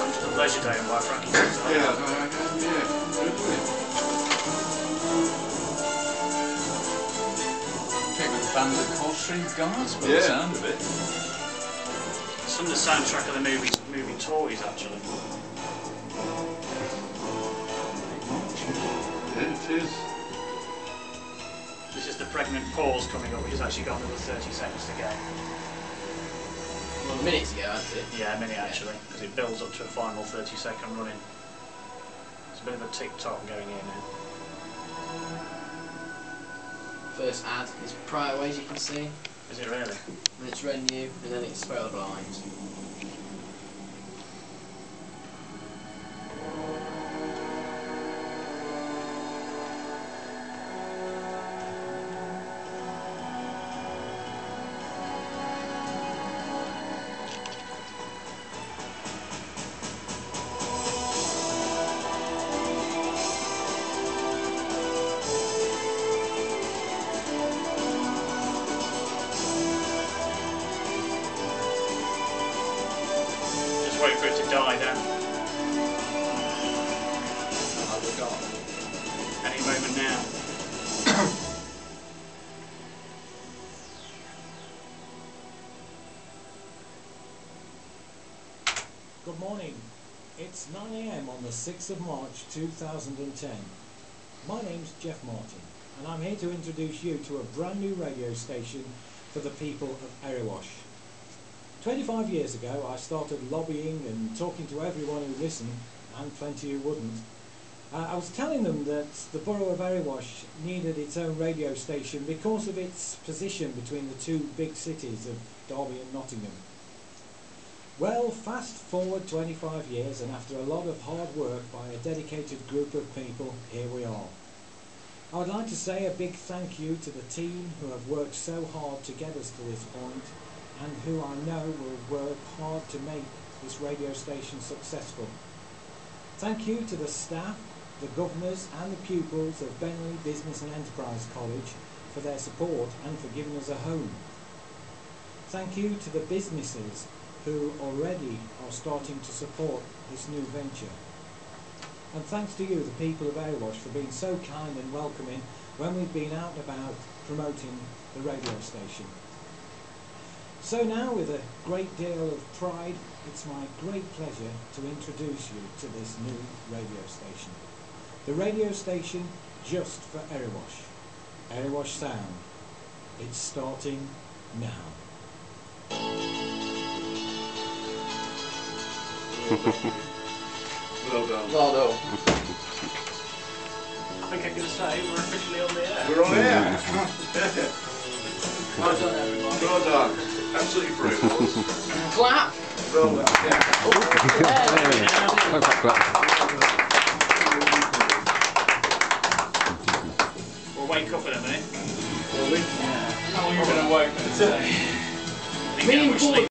Just a leisure day on my front. Yeah, good with it. Came with a band of Coldstream Guards by the sound of it. It's from the soundtrack of the movie Toys, actually. Yeah, it is. This is the pregnant pause coming up, which has actually got another 30 seconds to go. Well, minutes ago, hasn't it? Yeah, a minute actually, because it builds up to a final 30-second running. There's a bit of a tick-tock going here now. First ad is Prior Ways, you can see. Is it really? And it's Renew, and then it's Spell the Blind. Wait for it to die down. Oh, we've got Any moment now. Good morning. It's 9 AM on the 6th of March 2010. My name's Jeff Martin and I'm here to introduce you to a brand new radio station for the people of Erewash. 25 years ago I started lobbying and talking to everyone who listened, and plenty who wouldn't. I was telling them that the borough of Erewash needed its own radio station because of its position between the two big cities of Derby and Nottingham. Well, fast forward 25 years and after a lot of hard work by a dedicated group of people, here we are. I would like to say a big thank you to the team who have worked so hard to get us to this point, and who I know will work hard to make this radio station successful. Thank you to the staff, the governors and the pupils of Bentley Business and Enterprise College for their support and for giving us a home. Thank you to the businesses who already are starting to support this new venture. And thanks to you, the people of Erewash, for being so kind and welcoming when we've been out and about promoting the radio station. So now, with a great deal of pride, it's my great pleasure to introduce you to this new radio station. The radio station just for Erewash. Erewash Sound. It's starting now. Well done. Well done. I think I'm going to say we're officially on the air. We're on air. Well done, everyone. Well done. Absolutely brilliant. Clap! Well done. We'll wake up in a minute. Will we? How long are you going to wake up today? Me and Paul